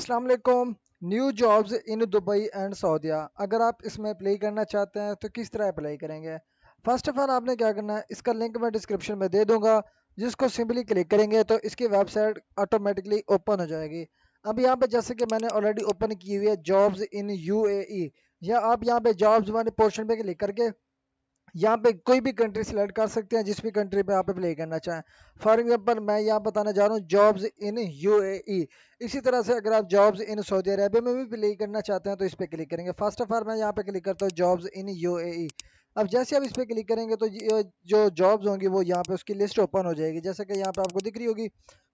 अस्सलाम वालेकुम। New jobs in Dubai and सऊदीया। अगर आप इसमें अप्लाई करना चाहते हैं तो किस तरह अप्लाई करेंगे? फर्स्ट ऑफ ऑल आपने क्या करना है, इसका लिंक मैं डिस्क्रिप्शन में दे दूंगा, जिसको सिंपली क्लिक करेंगे तो इसकी वेबसाइट ऑटोमेटिकली ओपन हो जाएगी। अब यहाँ पे जैसे कि मैंने ऑलरेडी ओपन की हुई है जॉब्स इन यूएई, या आप यहाँ पे जॉब्स वाले पोर्शन पे क्लिक करके यहाँ पे कोई भी कंट्री सिलेक्ट कर सकते हैं, जिस भी कंट्री पे आप अप्लाई करना चाहें। फॉर एग्जांपल मैं यहाँ बताना चाह रहा हूँ जॉब्स इन यूएई। इसी तरह से अगर आप जॉब्स इन सऊदी अरेबिया में भी अप्लाई करना चाहते हैं तो इस पे क्लिक करेंगे। फर्स्ट ऑफ ऑल मैं यहाँ पे क्लिक करता हूँ जॉब्स इन यूएई। अब जैसे आप इस पे क्लिक करेंगे तो जो जॉब्स होंगी वो यहाँ पे उसकी लिस्ट ओपन हो जाएगी। जैसे कि यहाँ पे आपको दिख रही होगी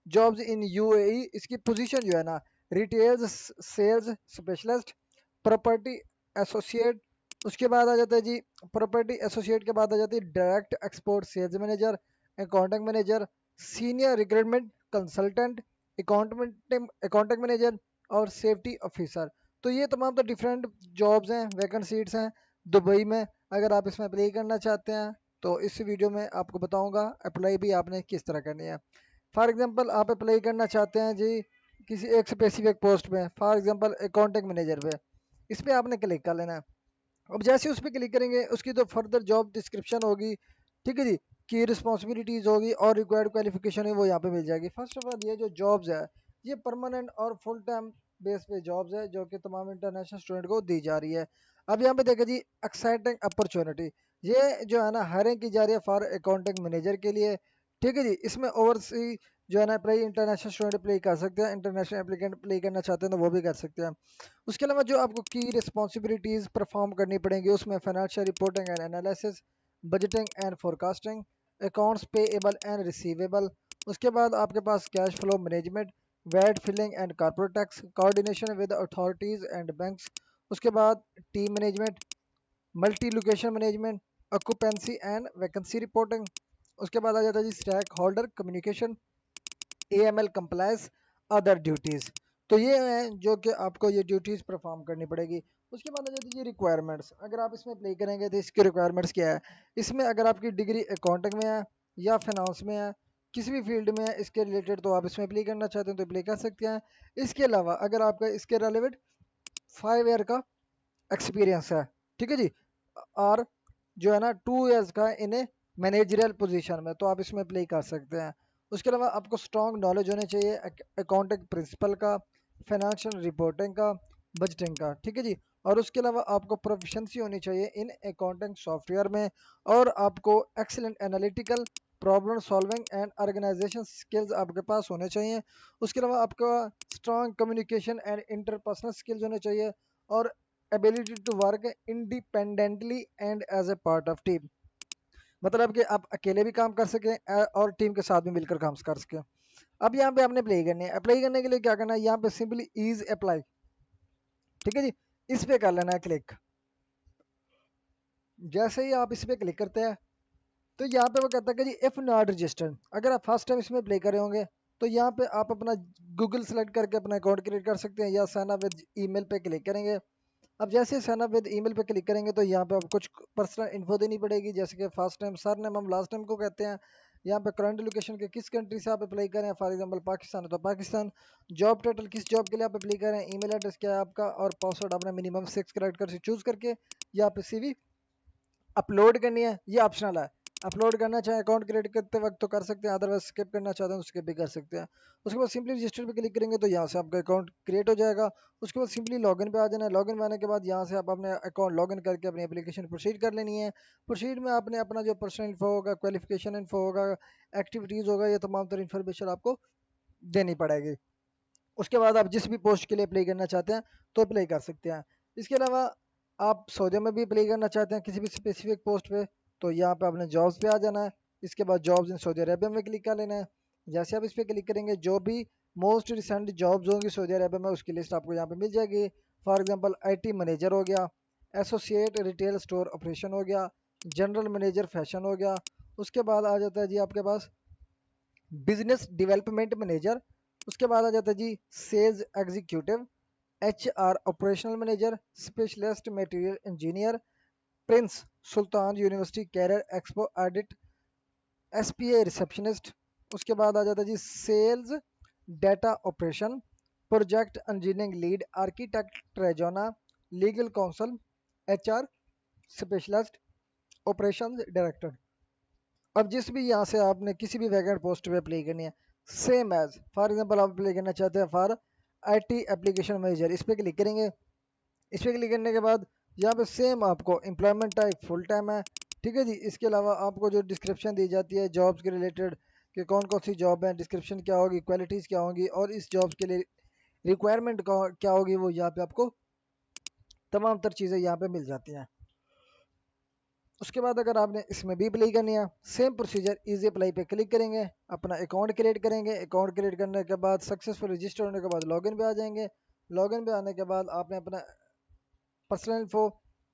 जॉब्स इन यूएई। इसकी पोजीशन जो है ना, retail sales specialist, property associate, उसके बाद आ जाता है जी प्रॉपर्टी एसोसिएट के बाद आ जाती है direct export sales manager, accounting manager, senior recruitment consultant, accounting manager और सेफ्टी ऑफिसर। तो ये तमाम तो डिफरेंट जॉब्स हैं, वैकेंसीज हैं दुबई में। अगर आप इसमें अप्लाई करना चाहते हैं तो इस वीडियो में आपको बताऊंगा अप्लाई भी आपने किस तरह करनी है। फॉर एग्जांपल आप अप्लाई करना चाहते हैं जी किसी एक स्पेसिफिक पोस्ट में, फॉर एग्जांपल अकाउंटिंग मैनेजर पे, इस पर आपने क्लिक कर लेना है। अब जैसे उस पर क्लिक करेंगे उसकी तो फर्दर जॉब डिस्क्रिप्शन होगी, ठीक है जी, की रिस्पॉन्सिबिलिटीज होगी और रिक्वायर्ड क्वालिफिकेशन है वो यहाँ पे मिल जाएगी। फर्स्ट ऑफ ऑल ये जो जॉब्स है ये परमानेंट और फुल टाइम बेस पे जॉब्स है जो कि तमाम इंटरनेशनल स्टूडेंट को दी जा रही है। अब यहाँ पे देखा जी एक्साइटिंग अपॉर्चुनिटी, ये जो है ना हायरिंग की जा रही है फॉर अकाउंटिंग मैनेजर के लिए, ठीक है जी। इसमें ओवरसी जो है ना अप्लाई इंटरनेशनल स्टूडेंट अप्लाई कर सकते हैं, इंटरनेशनल एप्लीकेंट अप्लाई करना चाहते हैं तो वो भी कर सकते हैं। उसके अलावा जो आपको की रिस्पॉन्सिबिलिटीज़ परफॉर्म करनी पड़ेंगी उसमें financial reporting and analysis, budgeting and forecasting, accounts payable and receivable. उसके बाद आपके पास cash flow management, VAT filing and corporate tax, coordination with authorities and banks. उसके बाद team management, multi location management, occupancy and vacancy reporting. उसके बाद आ जाता है जी stakeholder communication, AML compliance, other duties. तो ये हैं जो कि आपको ये ड्यूटीज़ परफॉर्म करनी पड़ेगी। उसके बाद आ जाती है रिक्वायरमेंट्स। अगर आप इसमें अप्लाई करेंगे तो इसकी रिक्वायरमेंट्स क्या है, इसमें अगर आपकी डिग्री अकाउंटिंग में है या फाइनेंस में है, किसी भी फील्ड में है इसके रिलेटेड, तो आप इसमें अप्लाई करना चाहते हैं तो अप्लाई कर सकते हैं। इसके अलावा अगर आपका इसके रेलेवेंट 5 ईयर का एक्सपीरियंस है, ठीक है जी, और जो है ना 2 ईयर्स का इन मैनेजरियल पोजीशन में, तो आप इसमें अप्लाई कर सकते हैं। उसके अलावा आपको स्ट्रॉन्ग नॉलेज होनी चाहिए अकाउंटिंग प्रिंसिपल का, फाइनेंशियल रिपोर्टिंग का, बजटिंग का, ठीक है जी। और उसके अलावा आपको प्रोफिशिएंसी होनी चाहिए इन अकाउंटिंग सॉफ्टवेयर में, और आपको excellent analytical problem solving and organisation skills आपके पास होने चाहिए। उसके अलावा आपका strong communication and interpersonal skills होने चाहिए, और ability to work independently and as a part of team, मतलब कि आप अकेले भी काम कर सकें और टीम के साथ भी मिलकर काम कर सकें। अब यहाँ पे आपने अप्लाई करनी है, अप्लाई करने के लिए क्या करना है, यहाँ पे सिंपली ईज अप्लाई, ठीक है जी, इस पे कर लेना है क्लिक। जैसे ही आप इस पे क्लिक करते हैं तो यहाँ पे वो कहता है कि जी इफ नॉट रजिस्टर्ड, अगर आप फर्स्ट टाइम इसमें अप्लाई करे होंगे तो यहाँ पे आप अपना गूगल सेलेक्ट करके अपना अकाउंट क्रिएट कर सकते हैं, या साइन अप विद ईमेल पे क्लिक करेंगे। अब जैसे साइन अप विद ईमेल पे क्लिक करेंगे तो यहाँ पे आपको कुछ पर्सनल इन्फो देनी पड़ेगी, जैसे कि फर्स्ट टाइम सर नेम हम लास्ट टाइम को कहते हैं। यहाँ पे करंट लोकेशन के किस कंट्री से आप अप्लाई करें, फॉर एग्जांपल पाकिस्तान है तो पाकिस्तान। जॉब टाइटल किस जॉब के लिए आप अप्लाई करें, ईमेल एड्रेस क्या है आपका, और पासवर्ड आपने मिनिमम 6 करेक्टर से चूज करके यहाँ पे सीवी अपलोड करनी है। ये ऑप्शनल है, अपलोड करना चाहे अकाउंट क्रिएट करते वक्त तो कर सकते हैं, अदरवाइज स्किप करना चाहते हैं तो स्किप भी कर सकते हैं। उसके बाद सिंपली रजिस्टर पे क्लिक करेंगे तो यहाँ से आपका अकाउंट क्रिएट हो जाएगा। उसके बाद सिंपली लॉगिन पे आ जाना है, लॉगिन में आने के बाद यहाँ से आप अपने अकाउंट लॉगिन करके अपनी एप्लीकेशन प्रोसीड कर लेनी है। प्रोसीड में आपने अपना जो पर्सनल इन्फो होगा, क्वालिफिकेशन इन्फो होगा, एक्टिविटीज़ होगा, ये तमाम तरह इन्फॉर्मेशन आपको देनी पड़ेगी। उसके बाद आप जिस भी पोस्ट के लिए अप्लाई करना चाहते हैं तो अप्लाई कर सकते हैं। इसके अलावा आप सऊदी में भी अप्लाई करना चाहते हैं किसी भी स्पेसिफिक पोस्ट पे, तो यहाँ पे आपने जॉब्स पे आ जाना है। इसके बाद जॉब्स इन सऊदी अरेबिया में क्लिक कर लेना है। जैसे आप इस पर क्लिक करेंगे जो भी मोस्ट रिसेंट जॉब्स होंगी सऊदी अरेबिया में उसकी लिस्ट आपको यहाँ पे मिल जाएगी। फॉर एग्जाम्पल IT मैनेजर हो गया, एसोसिएट रिटेल स्टोर ऑपरेशन हो गया, जनरल मैनेजर फैशन हो गया। उसके बाद आ जाता है जी आपके पास बिजनेस डेवलपमेंट मैनेजर। उसके बाद आ जाता है जी sales executive, HR operational manager, specialist material engineer, Prince Sultan University career expo audit, SPA receptionist. उसके बाद आ जाता है जी sales data operation, project engineering lead, architect ट्रेजोना, legal counsel, HR specialist, operations director. अब जिस भी यहाँ से आपने किसी भी वैकेंट पोस्ट पे अप्लाई करनी है, सेम एज फॉर एग्जांपल आप अप्लाई करना चाहते हैं फॉर आईटी एप्लीकेशन मैनेजर, इस पर क्लिक करेंगे। इस पर क्लिक करने के बाद यहाँ पे सेम आपको एम्प्लॉयमेंट टाइप फुल टाइम है, ठीक है जी। इसके अलावा आपको जो डिस्क्रिप्शन दी जाती है जॉब्स के रिलेटेड कि कौन कौन सी जॉब है, डिस्क्रिप्शन क्या होगी, क्वालिटीज़ क्या होंगी और इस जॉब्स के लिए रिक्वायरमेंट क्या होगी, वो यहाँ पे आपको तमाम तर चीज़ें यहाँ पे मिल जाती हैं। उसके बाद अगर आपने इसमें भी अप्लाई करनी है, सेम प्रोसीजर इजी अप्लाई पे क्लिक करेंगे, अपना अकाउंट क्रिएट करेंगे। अकाउंट क्रिएट करने के बाद सक्सेसफुल रजिस्टर होने के बाद लॉगिन पे आ जाएंगे। लॉगिन पे आने के बाद आपने अपना personal info,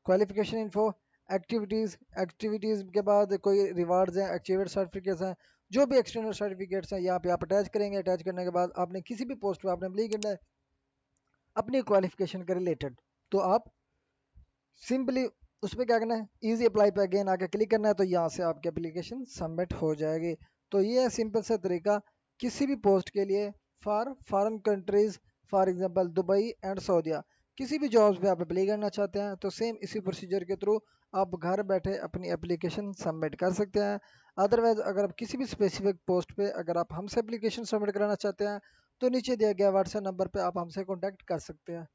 qualification info, activities, activities के बाद कोई रिवार्ड्स हैं, अचीवमेंट सर्टिफिकेट्स हैं, जो भी एक्सटर्नल सर्टिफिकेट्स हैं यहाँ पे आप अटैच करेंगे। अटैच करने के बाद आपने किसी भी पोस्ट पे आपने अप्लाई करना है अपनी क्वालिफिकेशन के रिलेटेड, तो आप सिंपली उस पर क्या करना है, इजी अप्लाई पे अगेन आके क्लिक करना है, तो यहाँ से आपकी एप्लीकेशन सबमिट हो जाएगी। तो ये है सिंपल सा तरीका किसी भी पोस्ट के लिए for foreign countries, for example Dubai and सऊदीया, किसी भी जॉब्स पे आप अप्लाई करना चाहते हैं तो सेम इसी प्रोसीजर के थ्रू आप घर बैठे अपनी एप्लीकेशन सबमिट कर सकते हैं। अदरवाइज अगर आप किसी भी स्पेसिफिक पोस्ट पे अगर आप हमसे एप्लीकेशन सबमिट कराना चाहते हैं तो नीचे दिया गया व्हाट्सएप नंबर पे आप हमसे कॉन्टैक्ट कर सकते हैं।